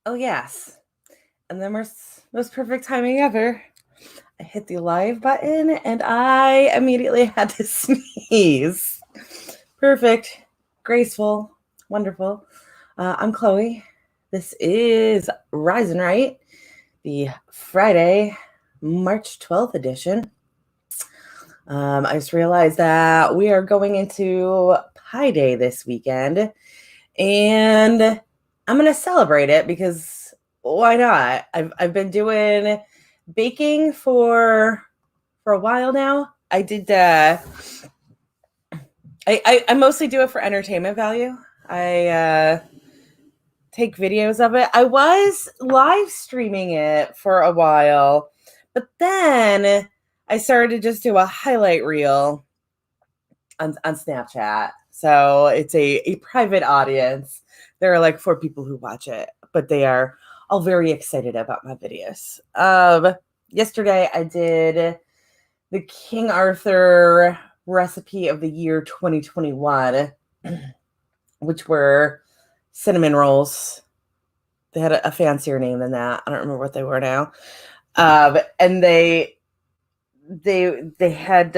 Oh, yes. And then most perfect timing ever. I hit the live button and I immediately had to sneeze. Perfect, graceful, wonderful. I'm Chloe. This is Rise and Right, the Friday, March 12th edition. I just realized that we are going into Pi Day this weekend, and I'm going to celebrate it because why not? I've been doing baking for a while now. I mostly do it for entertainment value. I take videos of it. I was live streaming it for a while, but then I started to just do a highlight reel on Snapchat. So it's a private audience. There are like 4 people who watch it, but they are all very excited about my videos. Yesterday I did the King Arthur recipe of the year 2021, which were cinnamon rolls. They had a fancier name than that. I don't remember what they were now. And they had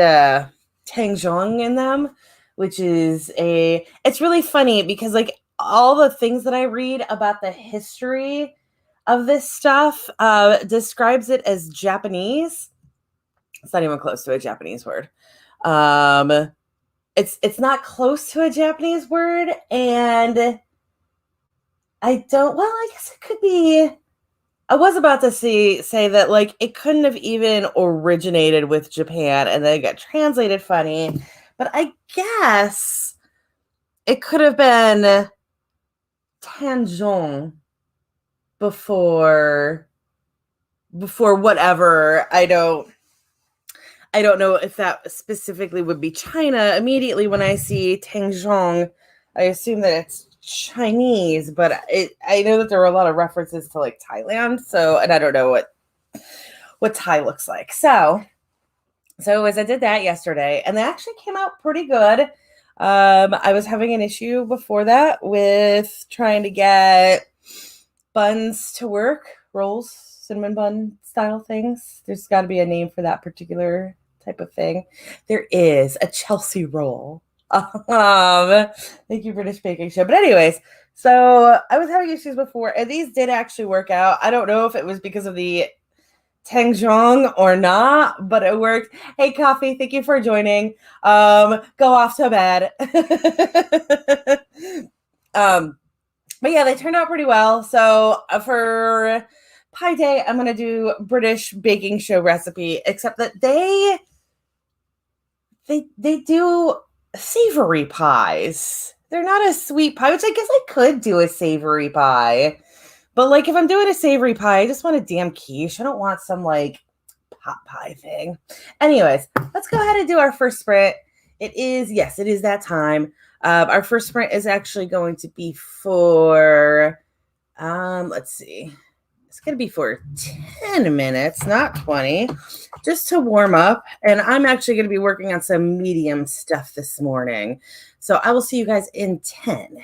Tangjong in them, which is it's really funny because like all the things that I read about the history of this stuff describes it as Japanese. It's not even close to a Japanese word. It's not close to a Japanese word, and I guess it could be. I was about to say that like it couldn't have even originated with Japan and then it got translated funny, but I guess it could have been Tanjong before whatever. I don't know if that specifically would be China. Immediately when I see Tanjong, I assume that it's Chinese, but I know that there are a lot of references to like Thailand, and I don't know what Thai looks like. So as I did that yesterday, and they actually came out pretty good. I was having an issue before that with trying to get buns to work, rolls, cinnamon bun style things. There's got to be a name for that particular type of thing. There is a Chelsea roll. Thank you, British Baking Show. But anyways, so I was having issues before, and these did actually work out. I don't know if it was because of the Tangjong or not, but it worked. Hey, Coffee, thank you for joining. Go off to bed. But yeah, they turned out pretty well. So for Pie Day, I'm gonna do British Baking Show recipe, except that they do savory pies. They're not a sweet pie, which I guess I could do a savory pie. But like if I'm doing a savory pie, I just want a damn quiche. I don't want some like pot pie thing. Anyways, let's go ahead and do our first sprint. It is that time. Our first sprint is actually going to be for let's see. It's going to be for 10 minutes, not 20, just to warm up. And I'm actually going to be working on some medium stuff this morning. So I will see you guys in 10.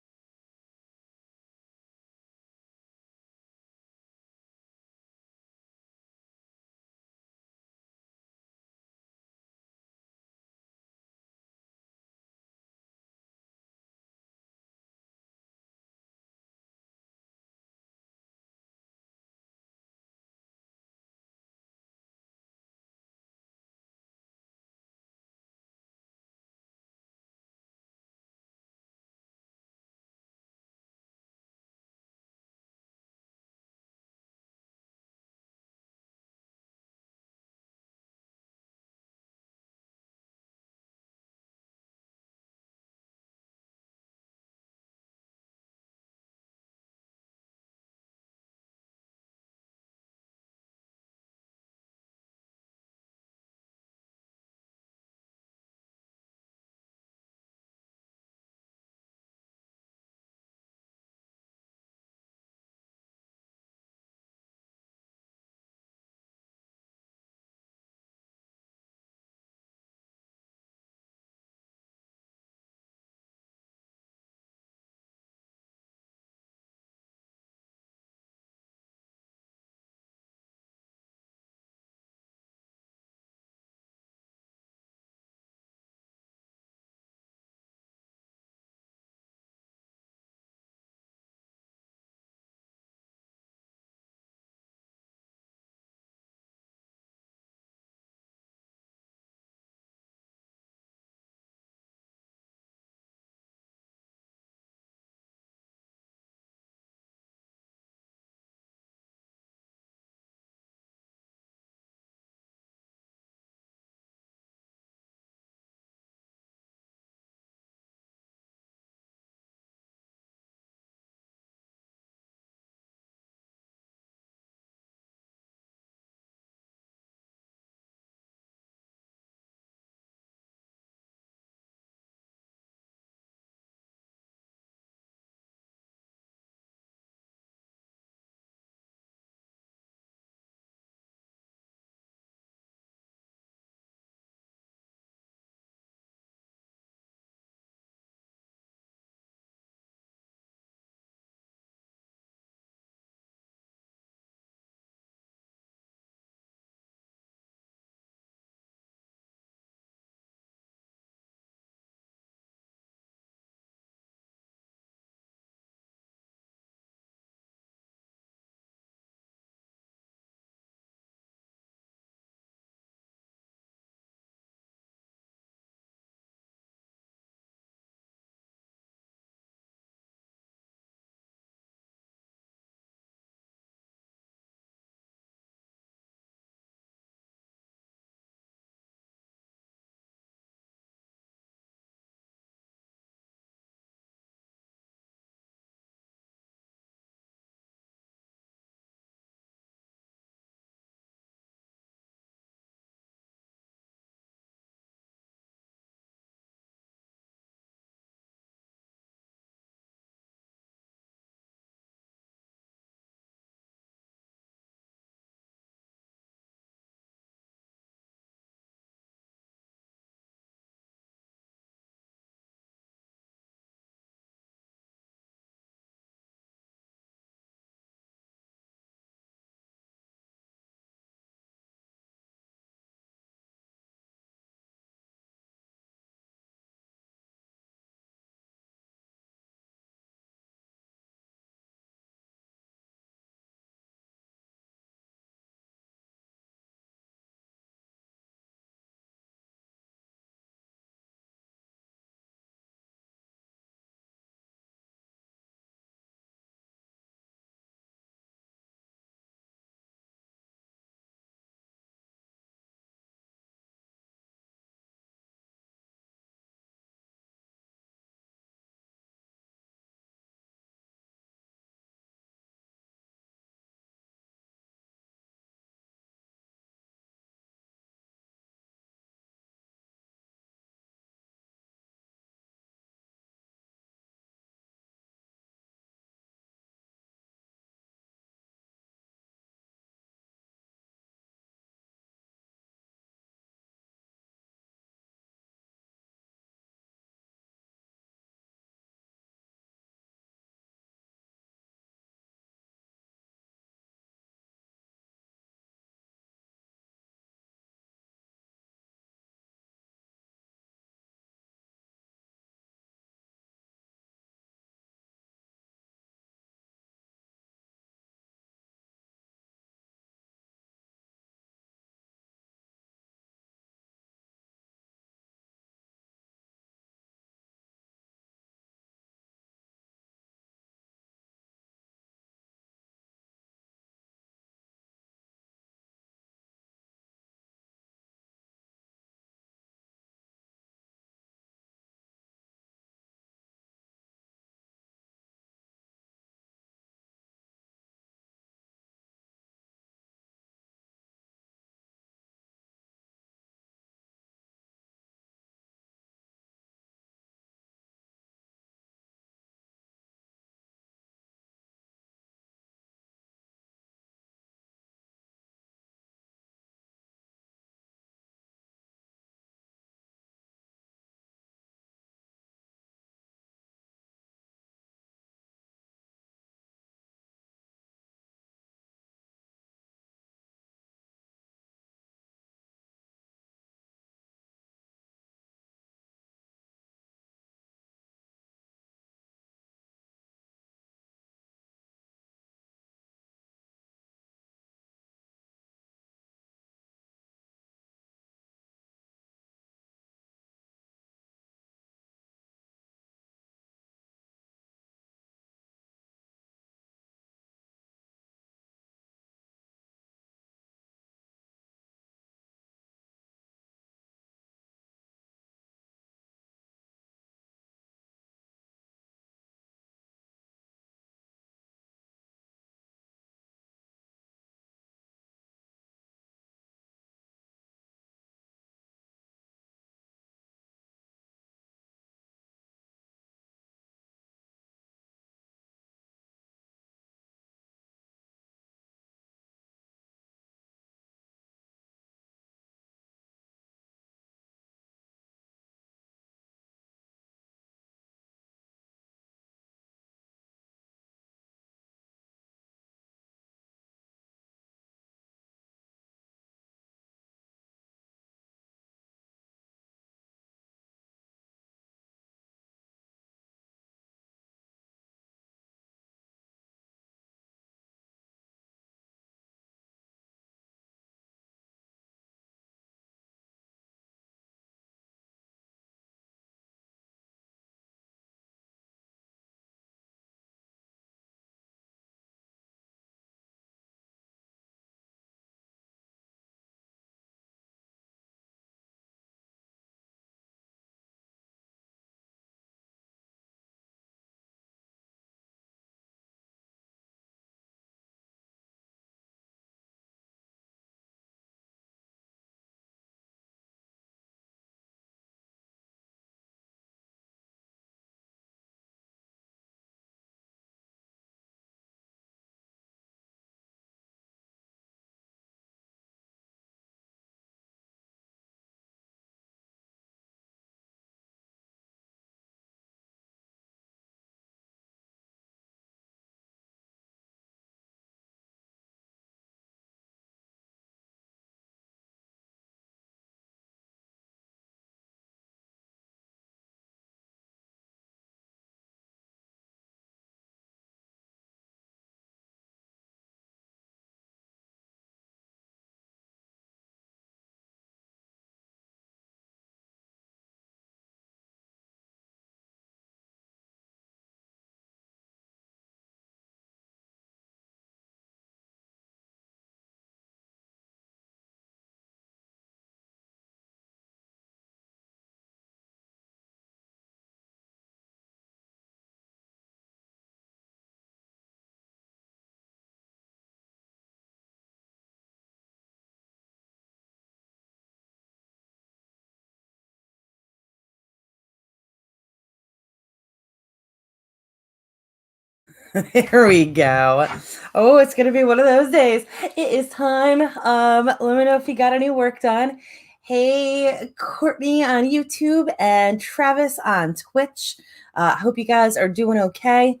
There we go. Oh, it's going to be one of those days. It is time. Let me know if you got any work done. Hey, Courtney on YouTube and Travis on Twitch. Hope you guys are doing okay.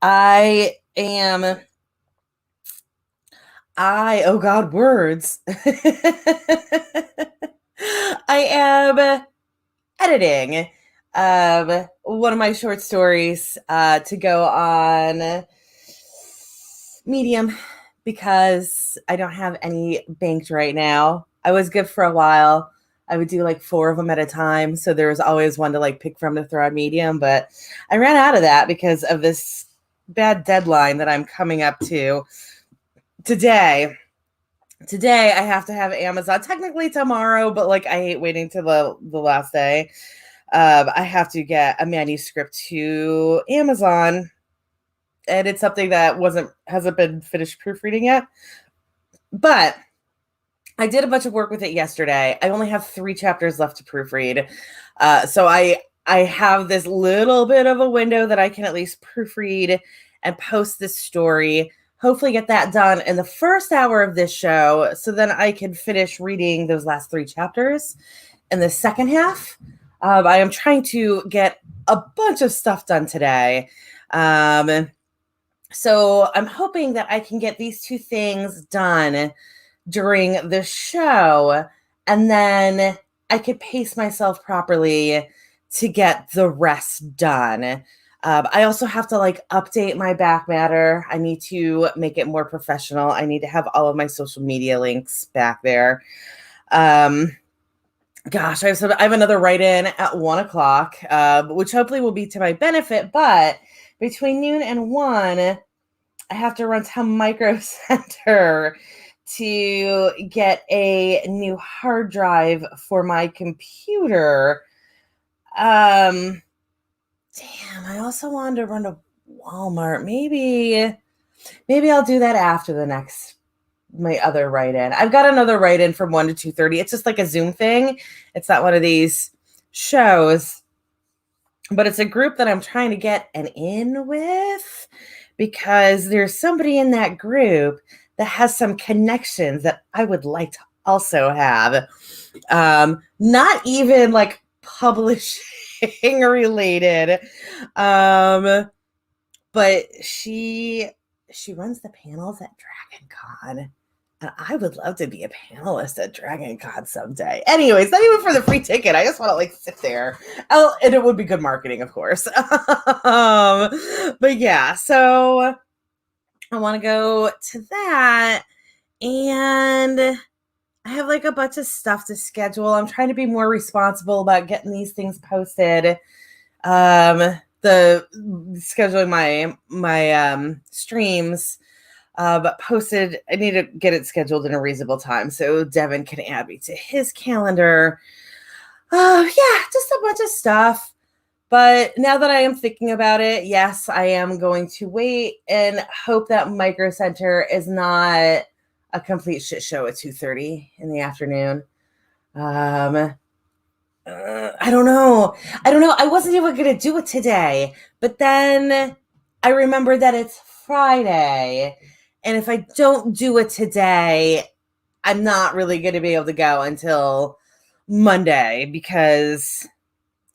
Oh God, words. I am editing one of my short stories to go on Medium because I don't have any banked right now. I was good for a while. I would do like 4 of them at a time. So there was always one to like pick from to throw on Medium, but I ran out of that because of this bad deadline that I'm coming up to today. Today I have to have Amazon, technically tomorrow, but like I hate waiting till the last day. I have to get a manuscript to Amazon, and it's something that hasn't been finished proofreading yet. But I did a bunch of work with it yesterday. I only have 3 chapters left to proofread. So I have this little bit of a window that I can at least proofread and post this story. Hopefully get that done in the first hour of this show, so then I can finish reading those last 3 chapters in the second half. I am trying to get a bunch of stuff done today. So I'm hoping that I can get these 2 things done during the show, and then I could pace myself properly to get the rest done. I also have to like update my back matter. I need to make it more professional. I need to have all of my social media links back there. Gosh, I have another write-in at 1:00, which hopefully will be to my benefit. But between noon and 1, I have to run to Micro Center to get a new hard drive for my computer. Damn, I also wanted to run to Walmart. Maybe I'll do that after my other write-in. I've got another write-in from 1 to 2:30. It's just like a Zoom thing. It's not one of these shows, but it's a group that I'm trying to get an in with because there's somebody in that group that has some connections that I would like to also have. Not even like publishing related. But she runs the panels at DragonCon. And I would love to be a panelist at DragonCon someday. Anyways, not even for the free ticket. I just want to like sit there. And it would be good marketing, of course. But yeah, so I want to go to that. And I have like a bunch of stuff to schedule. I'm trying to be more responsible about getting these things posted. The scheduling my streams, but posted. I need to get it scheduled in a reasonable time so Devin can add me to his calendar. Yeah, just a bunch of stuff. But now that I am thinking about it, yes, I am going to wait and hope that Micro Center is not a complete shit show at 2:30 in the afternoon. I don't know. I wasn't even going to do it today, but then I remembered that it's Friday. And if I don't do it today, I'm not really going to be able to go until Monday because,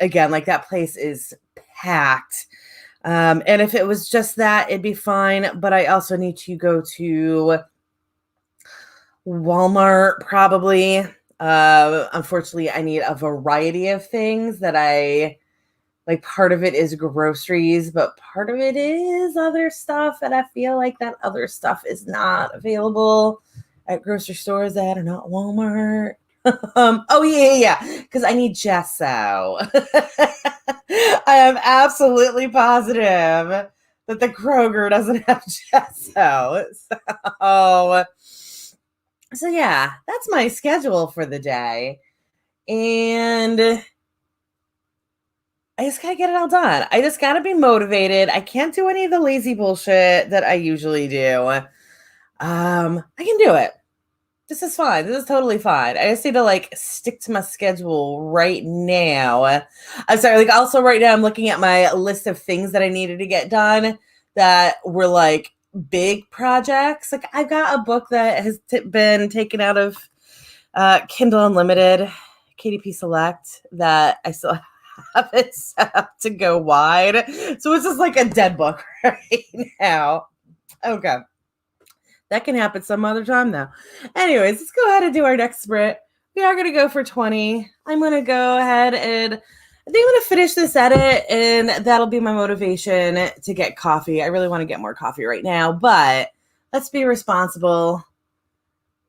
again, like that place is packed. And if it was just that, it'd be fine. But I also need to go to Walmart probably. Unfortunately, I need a variety of things that I like. Part of it is groceries, but part of it is other stuff. And I feel like that other stuff is not available at grocery stores that are not Walmart. Oh yeah. Because I need gesso. I am absolutely positive that the Kroger doesn't have gesso. So yeah, that's my schedule for the day. And I just gotta get it all done. I just gotta be motivated. I can't do any of the lazy bullshit that I usually do. I can do it. This is fine. This is totally fine. I just need to like stick to my schedule right now. I'm sorry. Like also right now I'm looking at my list of things that I needed to get done that were like big projects. Like I've got a book that has been taken out of Kindle Unlimited, KDP Select, that I still have it set up to go wide. So it's just like a dead book right now. Okay. That can happen some other time though. Anyways, let's go ahead and do our next sprint. We are going to go for 20. I'm going to go ahead and I think I'm going to finish this edit, and that'll be my motivation to get coffee. I really want to get more coffee right now, but let's be responsible.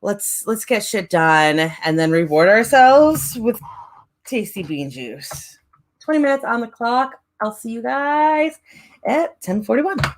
Let's get shit done and then reward ourselves with tasty bean juice. 20 minutes on the clock. I'll see you guys at 10:41.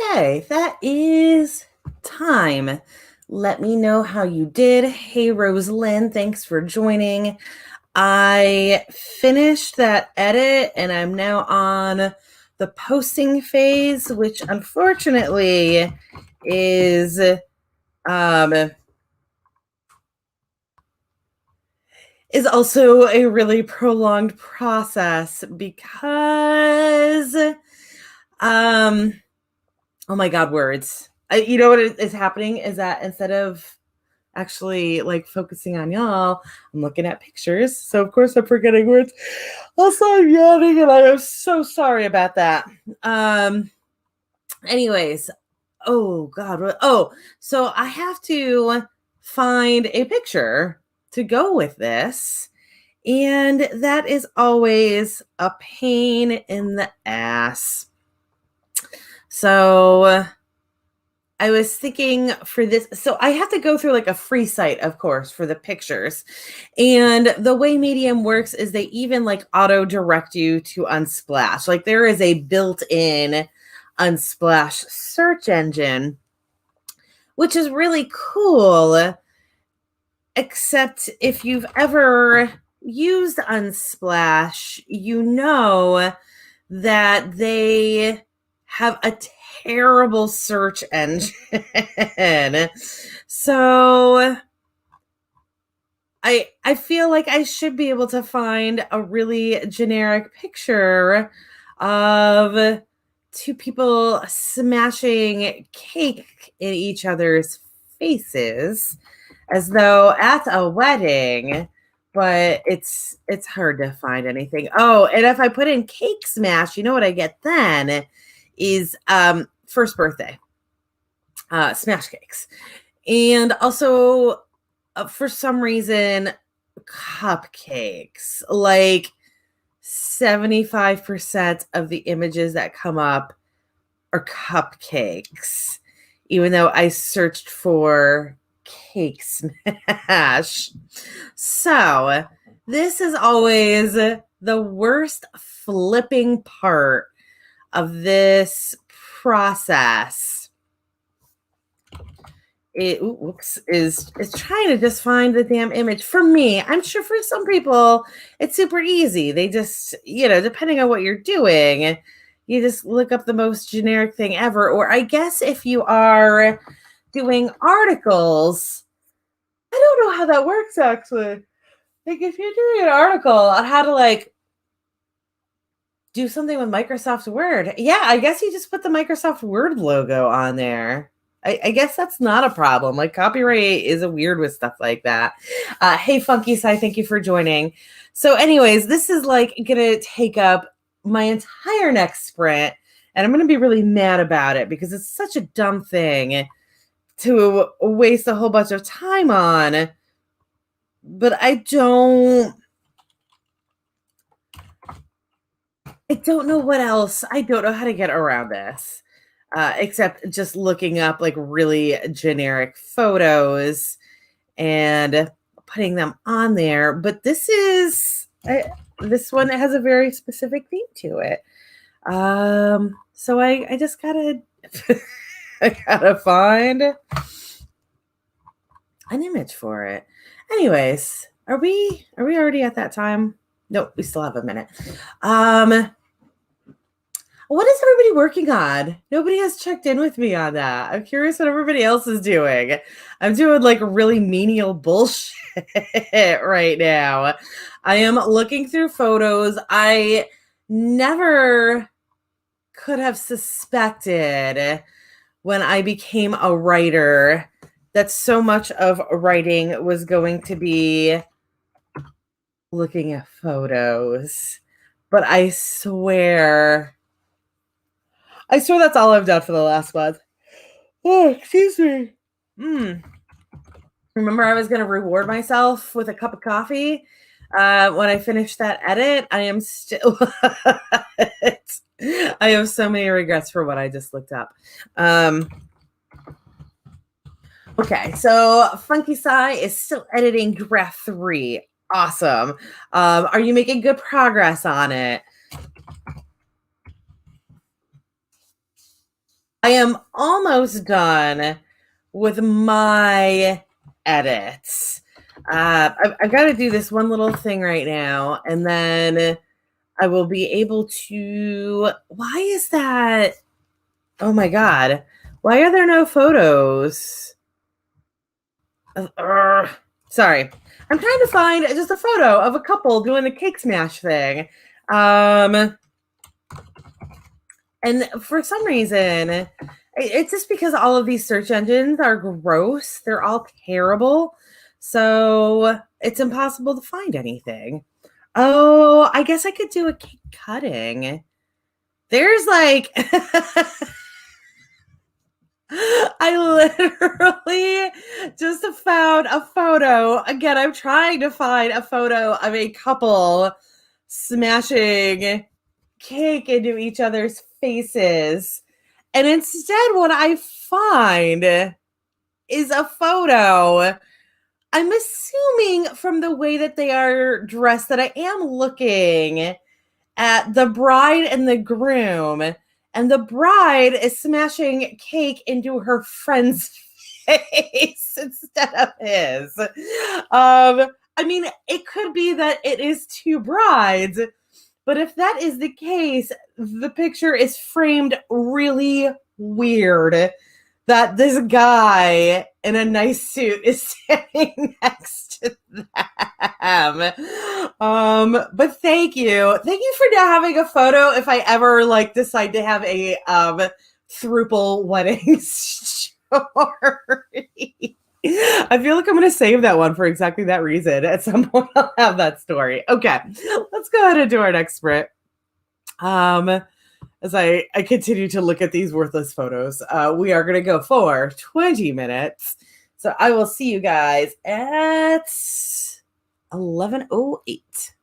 Okay, that is time. Let me know how you did. Hey, Rosalind, thanks for joining. I finished that edit and I'm now on the posting phase, which unfortunately is also a really prolonged process because oh my God, words. You know what is happening is that instead of actually like focusing on y'all, I'm looking at pictures. So of course I'm forgetting words. Also, I'm yawning and I am so sorry about that. Anyways, oh God. Oh, so I have to find a picture to go with this. And that is always a pain in the ass. So I was thinking for this, so I have to go through like a free site, of course, for the pictures. And the way Medium works is they even like auto direct you to Unsplash. Like there is a built-in Unsplash search engine, which is really cool. Except if you've ever used Unsplash, you know that they have a terrible search engine. So I feel like I should be able to find a really generic picture of two people smashing cake in each other's faces as though at a wedding, but it's hard to find anything. Oh, and if I put in cake smash, you know what I get then is first birthday smash cakes. And also for some reason cupcakes. Like 75% of the images that come up are cupcakes, even though I searched for cake smash. So this is always the worst flipping part of this process. Is trying to just find the damn image. For me, I'm sure for some people it's super easy. They just, depending on what you're doing, you just look up the most generic thing ever. Or I guess if you are doing articles, I don't know how that works actually. Like if you're doing an article on how to like do something with Microsoft Word, yeah, I guess you just put the Microsoft Word logo on there. I guess that's not a problem. Like copyright is a weird with stuff like that. Hey, Funky Sai, thank you for joining. So anyways, this is like going to take up my entire next sprint. And I'm going to be really mad about it because it's such a dumb thing to waste a whole bunch of time on. But I don't know what else. I don't know how to get around this. Except just looking up like really generic photos and putting them on there. But this one has a very specific theme to it. So I just gotta I gotta find an image for it. Anyways, are we already at that time? Nope, we still have a minute. What is everybody working on? Nobody has checked in with me on that. I'm curious what everybody else is doing. I'm doing like really menial bullshit right now. I am looking through photos. I never could have suspected when I became a writer that so much of writing was going to be looking at photos. But I swear that's all I've done for the last month. Oh, excuse me. Remember I was going to reward myself with a cup of coffee when I finished that edit? I am still... I have so many regrets for what I just looked up. Okay, so Funky Sai is still editing Graph 3. Awesome. Are you making good progress on it? I am almost done with my edits. I've got to do this one little thing right now, and then I will be able to. Why is that? Oh my God. Why are there no photos? Uh, sorry. I'm trying to find just a photo of a couple doing the cake smash thing. Um, and for some reason, it's just because all of these search engines are gross. They're all terrible. So it's impossible to find anything. Oh, I guess I could do a cake cutting. There's like I literally just found a photo. Again, I'm trying to find a photo of a couple smashing cake into each other's faces. And instead, what I find is a photo. I'm assuming from the way that they are dressed that I am looking at the bride and the groom, and the bride is smashing cake into her friend's face instead of his. I mean, it could be that it is two brides, but if that is the case, the picture is framed really weird that this guy in a nice suit is standing next to them. But thank you. Thank you for now having a photo if I ever like decide to have a thruple wedding story. I feel like I'm going to save that one for exactly that reason. At some point, I'll have that story. Okay, let's go ahead and do our next sprint. As I continue to look at these worthless photos, we are going to go for 20 minutes. So I will see you guys at 11:08.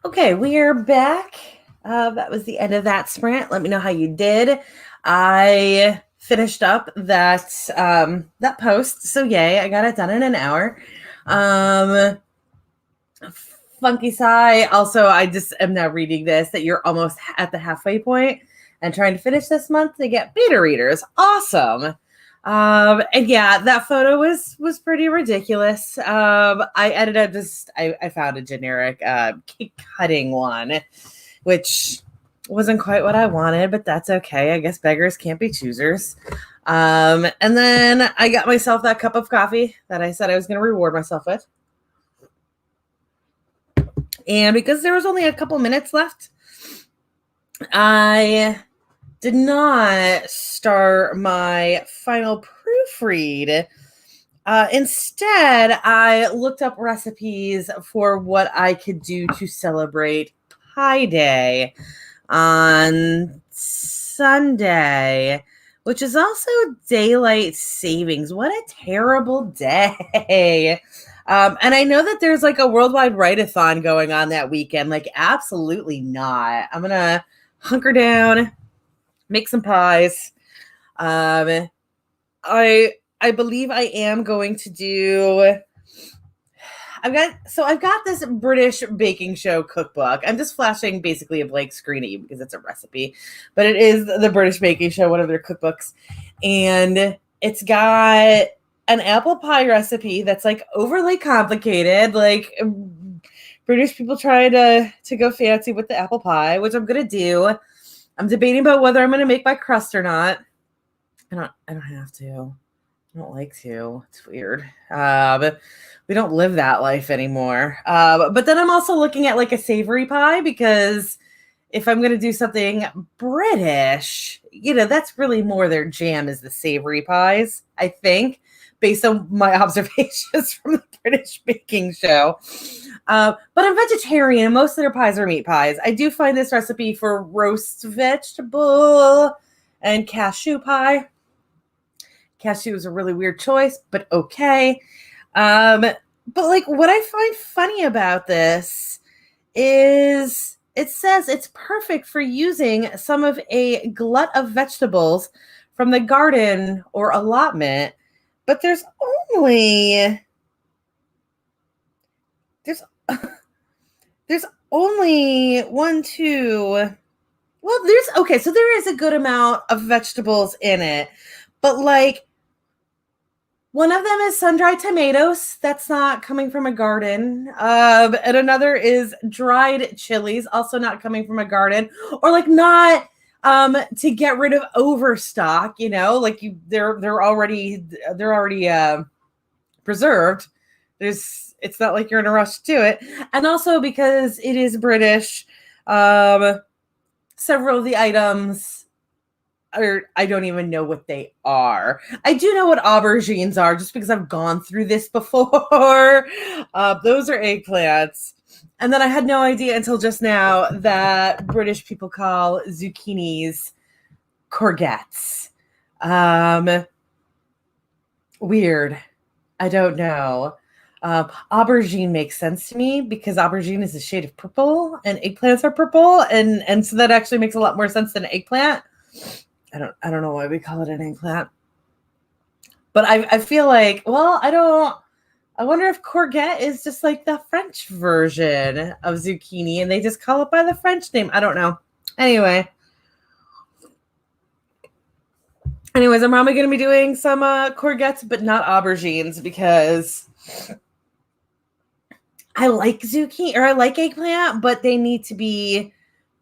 Okay, we are back. That was the end of that sprint. Let me know how you did. I finished up that post, so yay, I got it done in an hour. Funky sigh. Also, I just am now reading this that you're almost at the halfway point and trying to finish this month to get beta readers. Awesome. And yeah, that photo was pretty ridiculous. I ended up I found a generic cake cutting one, which wasn't quite what I wanted, but that's okay. I guess beggars can't be choosers. And then I got myself that cup of coffee that I said I was going to reward myself with. And because there was only a couple minutes left, I did not start my final proofread. Instead, I looked up recipes for what I could do to celebrate Pi Day on Sunday, which is also daylight savings. What a terrible day. And I know that there's like a worldwide write-a-thon going on that weekend. Like, absolutely not. I'm going to hunker down, make some pies. I believe I am going to do. I've got this British baking show cookbook. I'm just flashing basically a blank screen at you because it's a recipe, but it is the British baking show, one of their cookbooks, and it's got an apple pie recipe that's like overly complicated. Like, British people try to go fancy with the apple pie, which I'm gonna do. I'm debating about whether I'm gonna make my crust or not. I don't have to. I don't like to. It's weird. But we don't live that life anymore. But then I'm also looking at like a savory pie, because if I'm going to do something British, that's really more their jam, is the savory pies, I think, based on my observations from the British baking show. But I'm vegetarian, and most of their pies are meat pies. I do find this recipe for roast vegetable and cashew pie. Cashew is a really weird choice, but okay. But like, what I find funny about this is it says it's perfect for using some of a glut of vegetables from the garden or allotment, but there's only one, two. Well, so there is a good amount of vegetables in it, but like, one of them is sun-dried tomatoes. That's not coming from a garden. And another is dried chilies, also not coming from a garden, or like not to get rid of overstock. Like they're already preserved. It's not like you're in a rush to do it. And also because it is British, several of the items, I don't even know what they are. I do know what aubergines are, just because I've gone through this before. Those are eggplants. And then I had no idea until just now that British people call zucchinis courgettes. Weird. I don't know. Aubergine makes sense to me because aubergine is a shade of purple and eggplants are purple. And so that actually makes a lot more sense than eggplant. I don't know why we call it an eggplant, but I feel like, well, I wonder if courgette is just like the French version of zucchini and they just call it by the French name. I don't know. Anyways, I'm probably going to be doing some courgettes, but not aubergines, because I like zucchini, or I like eggplant, but they need to be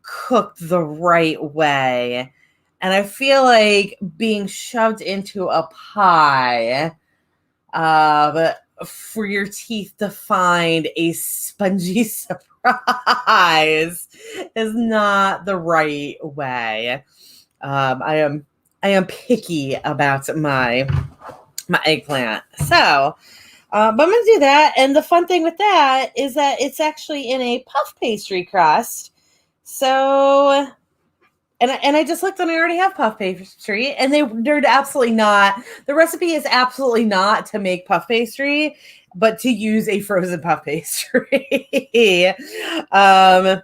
cooked the right way. And I feel like being shoved into a pie for your teeth to find a spongy surprise is not the right way. I am picky about my eggplant. So, but I'm going to do that. And the fun thing with that is that it's actually in a puff pastry crust. So And I just looked and I already have puff pastry, and they're absolutely not. The recipe is absolutely not to make puff pastry, but to use a frozen puff pastry. um,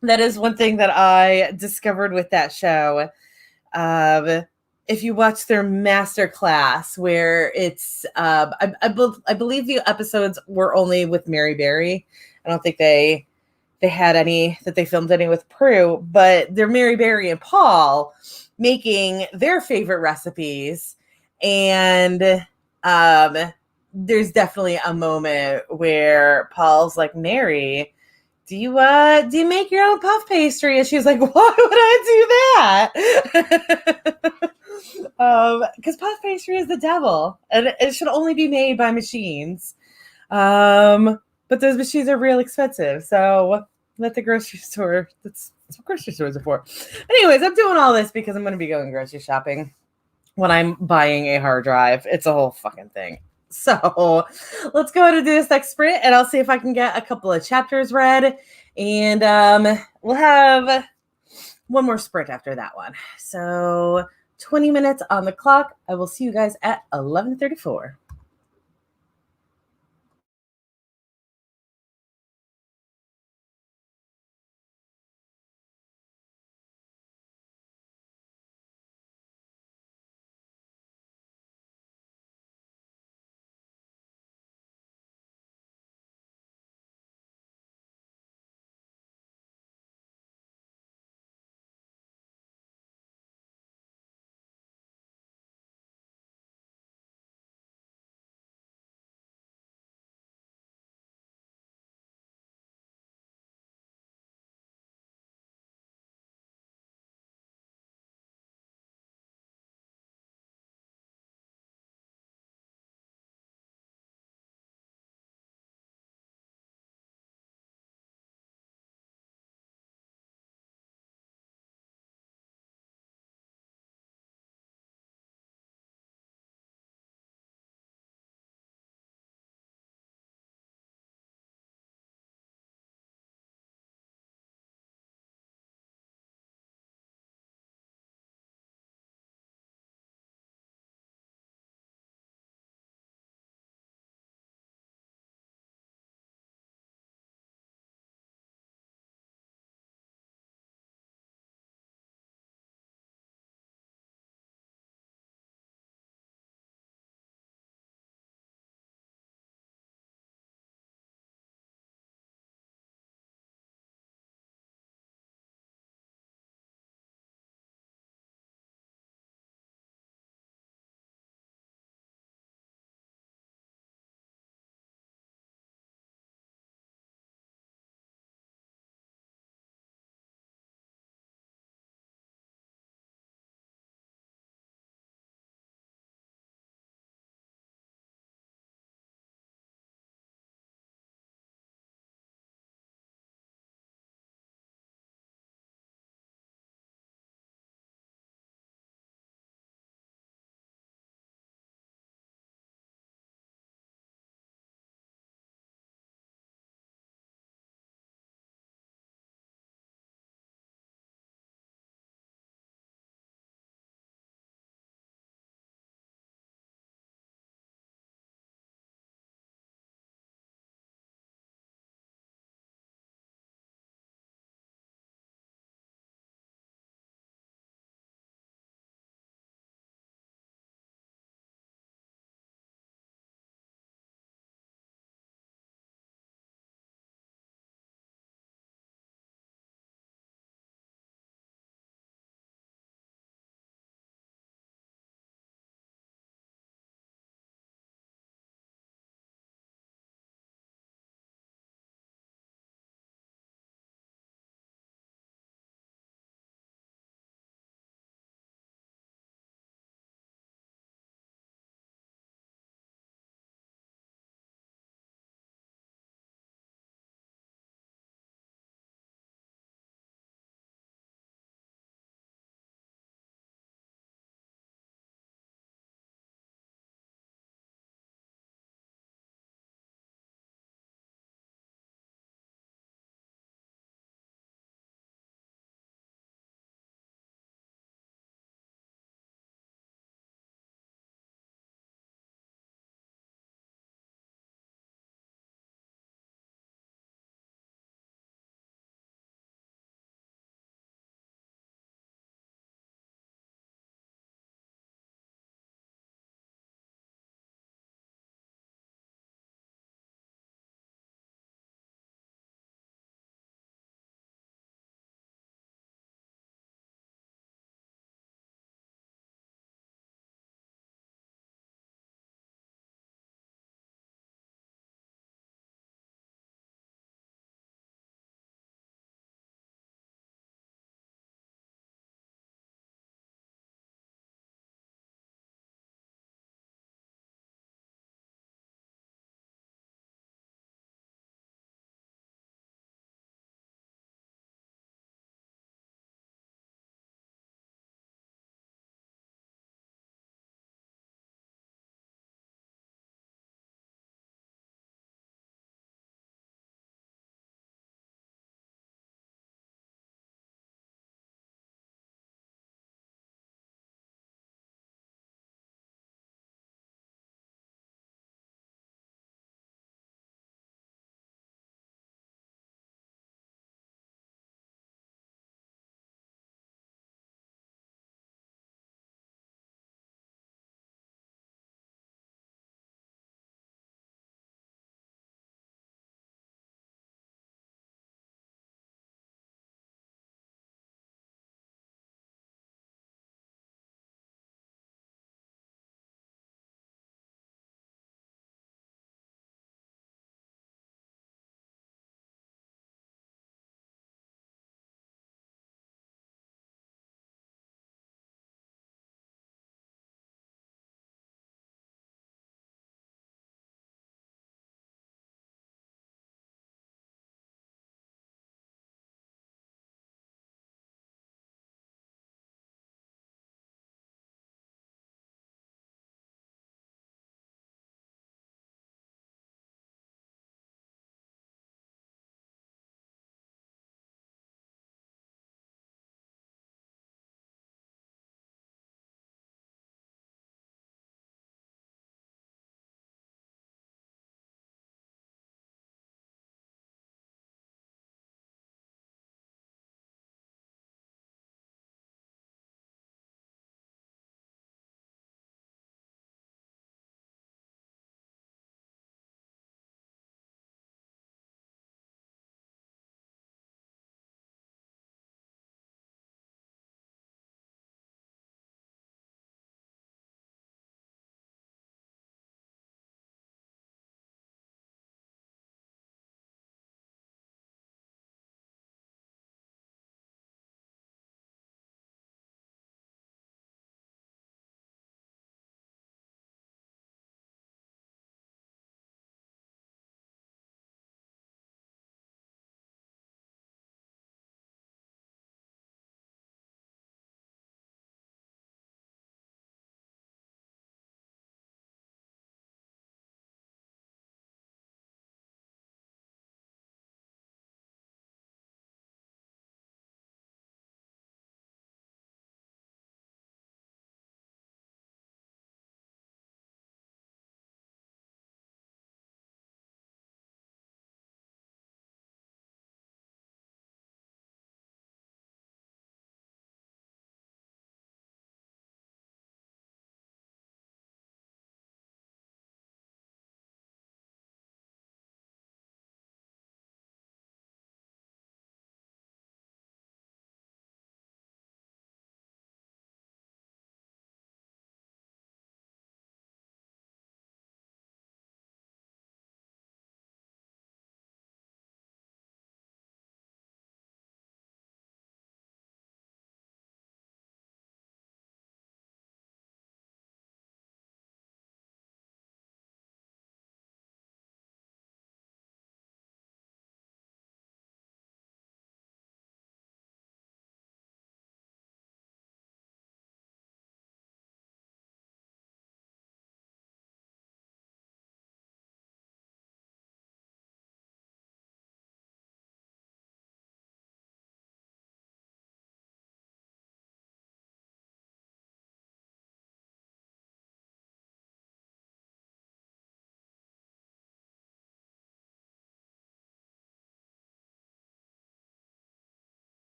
that is one thing that I discovered with that show. Um, if you watch their master class, where it's, I believe the episodes were only with Mary Berry. I don't think they had any that they filmed any with Prue, but they're Mary Berry and Paul making their favorite recipes. And there's definitely a moment where Paul's like, Mary, do you make your own puff pastry? And she's like, why would I do that? Because puff pastry is the devil, and it should only be made by machines. But those machines are real expensive, so let the grocery store. That's what grocery stores are for. Anyways, I'm doing all this because I'm going to be going grocery shopping when I'm buying a hard drive. It's a whole fucking thing. So let's go ahead and do this next sprint, and I'll see if I can get a couple of chapters read, and we'll have one more sprint after that one. So 20 minutes on the clock. I will see you guys at 11:34.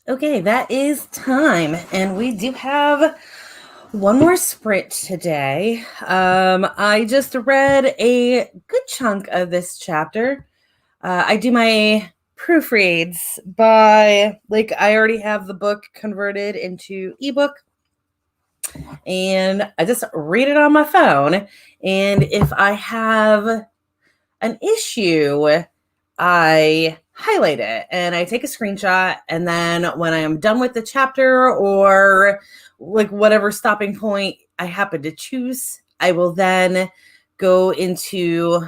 Okay, that is time. And we do have one more sprint today. I just read a good chunk of this chapter. I do my proofreads by, like, I already have the book converted into ebook, and I just read it on my phone. And if I have an issue, I highlight it and I take a screenshot. And then when I am done with the chapter, or like whatever stopping point I happen to choose, I will then go into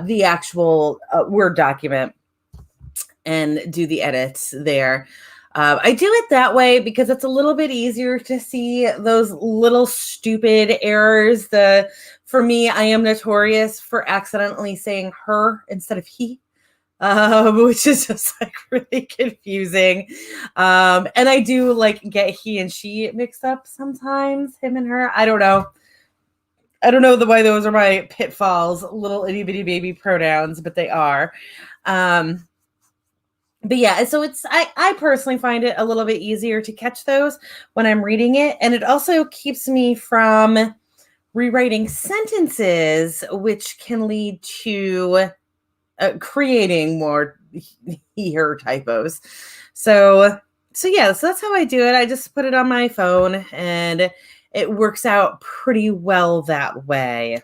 the actual Word document and do the edits there. I do it that way because it's a little bit easier to see those little stupid errors. For me, I am notorious for accidentally saying her instead of he, which is just like really confusing. And I do like get he and she mixed up sometimes, him and her. I don't know. I don't know why those are my pitfalls, little itty bitty baby pronouns, but they are. But yeah, so I personally find it a little bit easier to catch those when I'm reading it. And it also keeps me from rewriting sentences, which can lead to creating more he, her typos. So yeah, so that's how I do it. I just put it on my phone and it works out pretty well that way.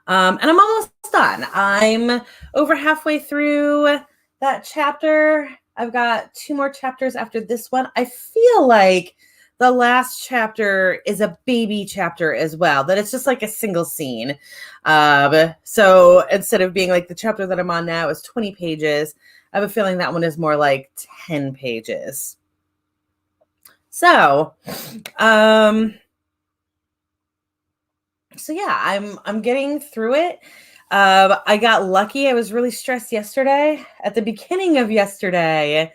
And I'm almost done. I'm over halfway through that chapter. I've got 2 more chapters after this one. I feel like the last chapter is a baby chapter as well, that it's just like a single scene. So instead of being like the chapter that I'm on now is 20 pages, I have a feeling that one is more like 10 pages. So yeah, I'm getting through it. I got lucky. I was really stressed yesterday. At the beginning of yesterday,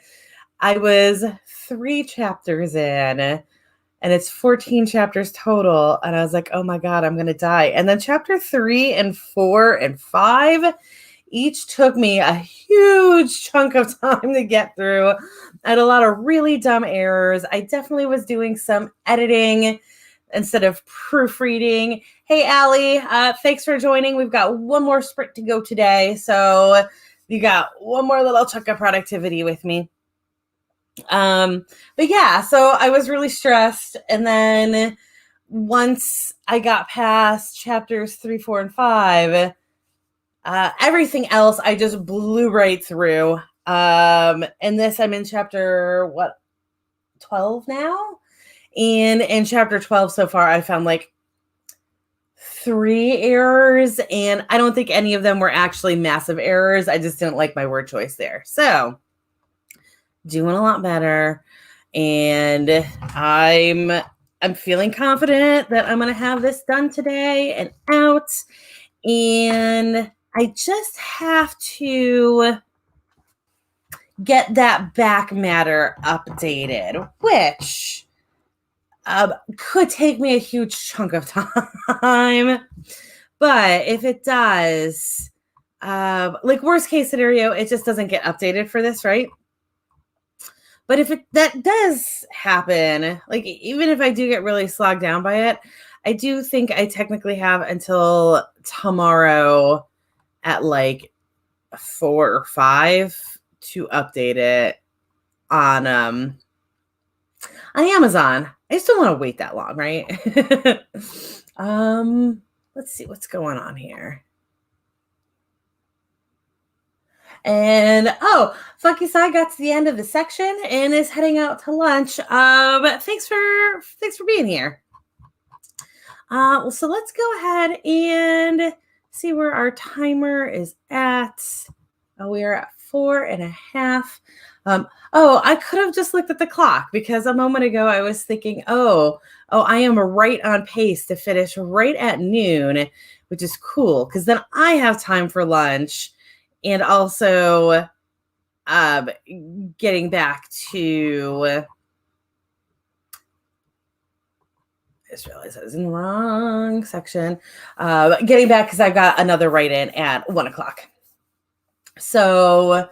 I was 3 chapters in, and it's 14 chapters total. And I was like, oh my God, I'm going to die. And then chapter 3 and 4 and 5 each took me a huge chunk of time to get through. I had a lot of really dumb errors. I definitely was doing some editing instead of proofreading. Hey, Allie, thanks for joining. We've got one more sprint to go today. So you got one more little chunk of productivity with me. But yeah, so I was really stressed. And then once I got past chapters 3, 4, and 5, everything else I just blew right through. And this, I'm in chapter, 12 now? And in chapter 12 so far, I found like 3 errors, and I don't think any of them were actually massive errors. I just didn't like my word choice there. So doing a lot better, and I'm feeling confident that I'm going to have this done today and out. And I just have to get that back matter updated, which could take me a huge chunk of time. But if it does, like worst case scenario, it just doesn't get updated for this, right? But if that does happen, like even if I do get really slogged down by it, I do think I technically have until tomorrow at like 4 or 5 to update it on Amazon. I just don't want to wait that long, right? Let's see what's going on here. And Funky Side got to the end of the section and is heading out to lunch. But thanks for being here. So let's go ahead and see where our timer is at. We are at 4.5. I could have just looked at the clock because a moment ago I was thinking, I am right on pace to finish right at noon, which is cool because then I have time for lunch and also getting back to. I just realized I was in the wrong section. Getting back because I've got another write-in at 1:00. So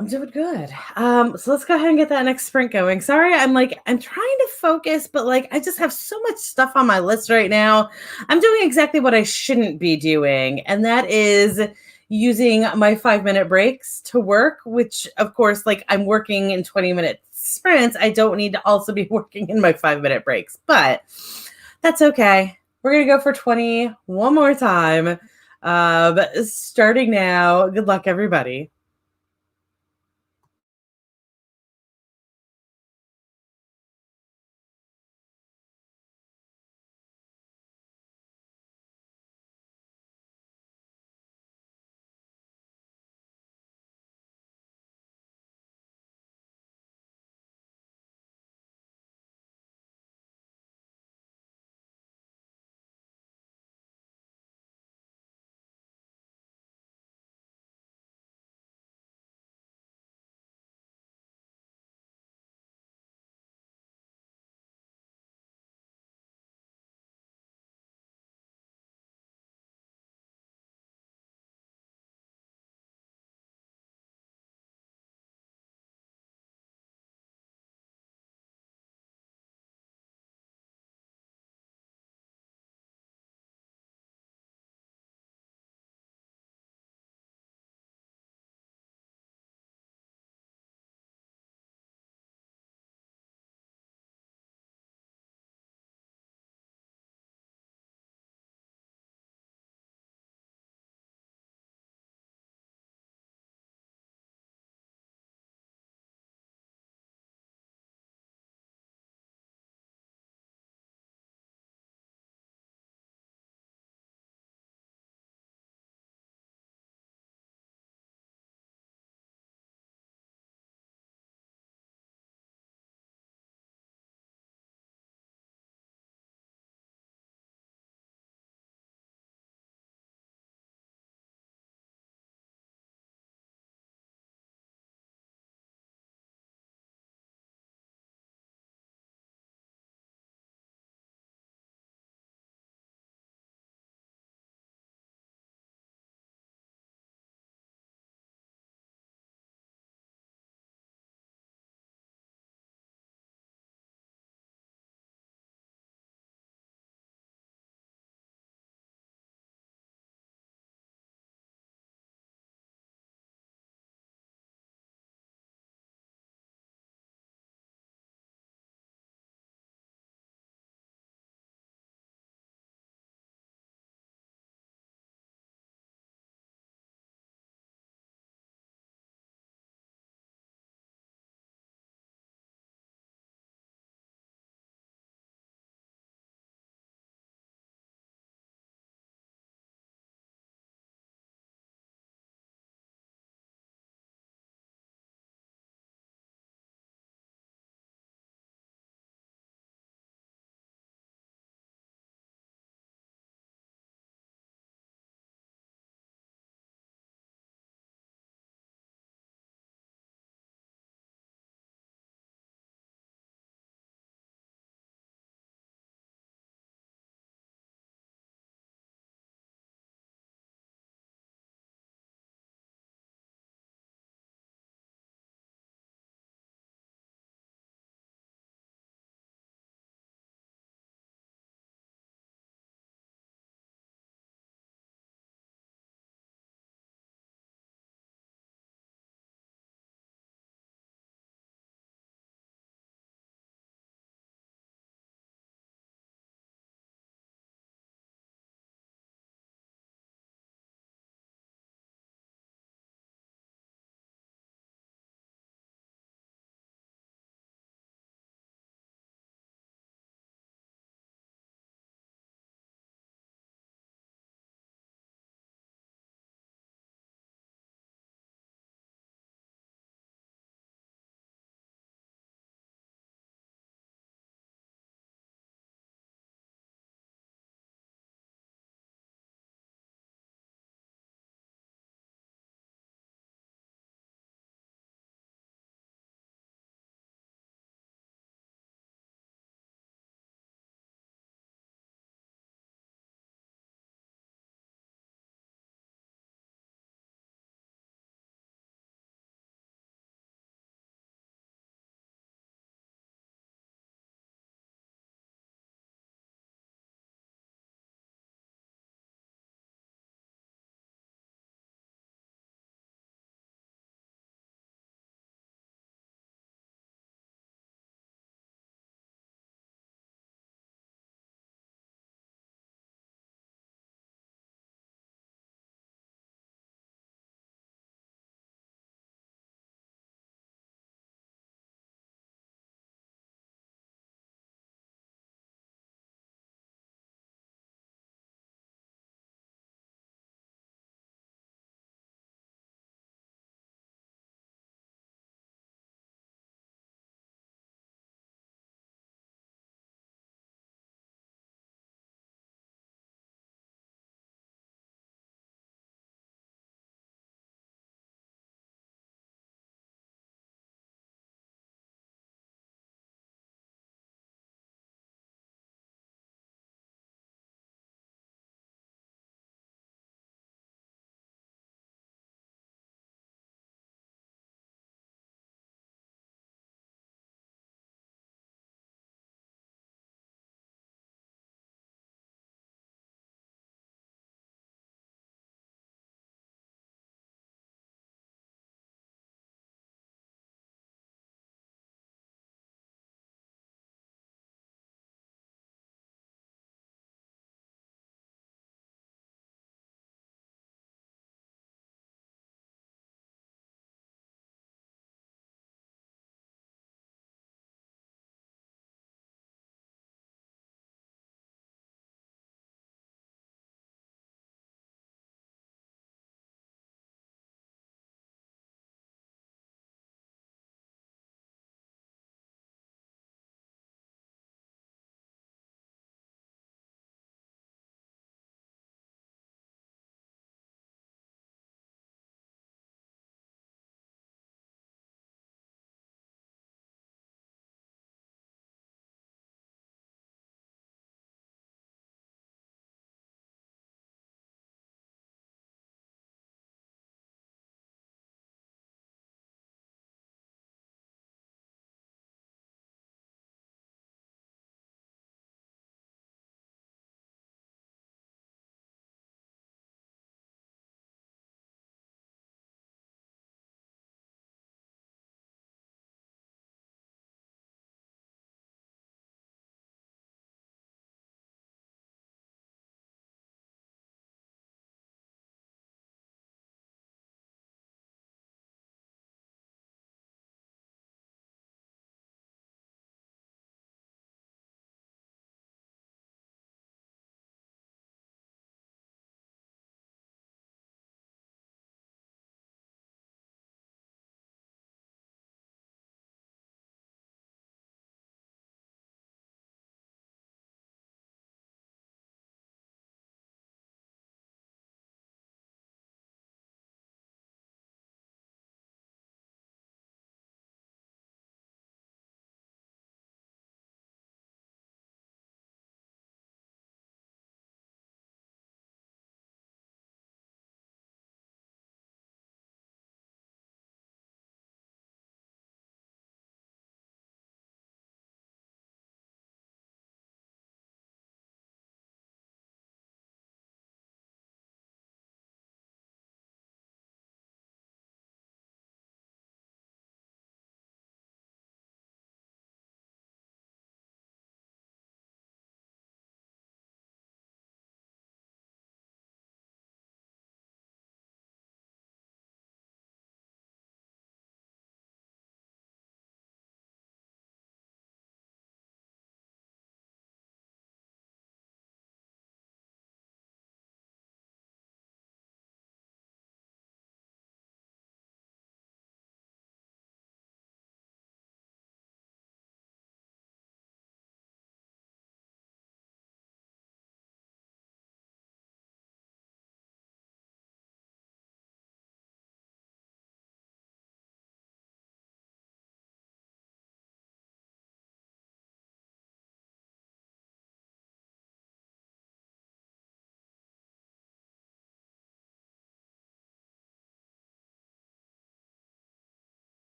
I'm doing good. So let's go ahead and get that next sprint going. Sorry, I'm trying to focus, but I just have so much stuff on my list right now. I'm doing exactly what I shouldn't be doing, and that is using my 5 minute breaks to work, which of course, I'm working in 20-minute sprints. I don't need to also be working in my 5 minute breaks, but that's okay. We're gonna go for 20 one more time. Starting now. Good luck, everybody.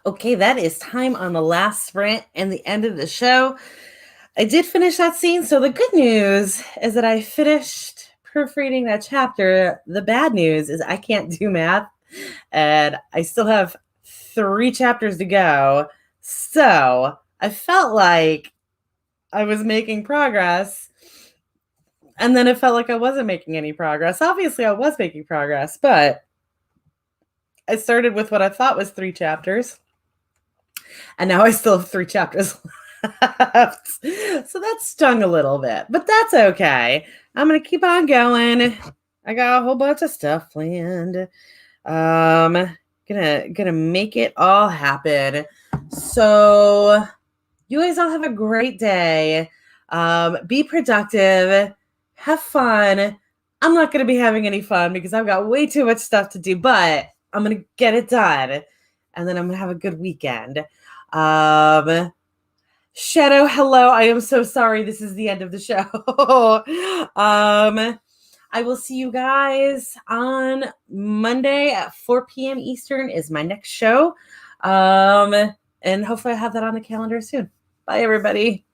Okay, that is time on the last sprint and the end of the show. I did finish that scene, so the good news is that I finished proofreading that chapter. The bad news is I can't do math, and I still have 3 chapters to go. So I felt like I was making progress, and then it felt like I wasn't making any progress. Obviously, I was making progress, but I started with what I thought was 3 chapters, and now I still have 3 chapters left. So that stung a little bit, but that's okay. I'm going to keep on going. I got a whole bunch of stuff planned. Gonna make it all happen. So you guys all have a great day. Be productive. Have fun. I'm not going to be having any fun because I've got way too much stuff to do, but I'm going to get it done. And then I'm going to have a good weekend. Shadow, hello. I am so sorry. This is the end of the show. I will see you guys on Monday at 4 p.m. Eastern is my next show. And hopefully I have that on the calendar soon. Bye, everybody.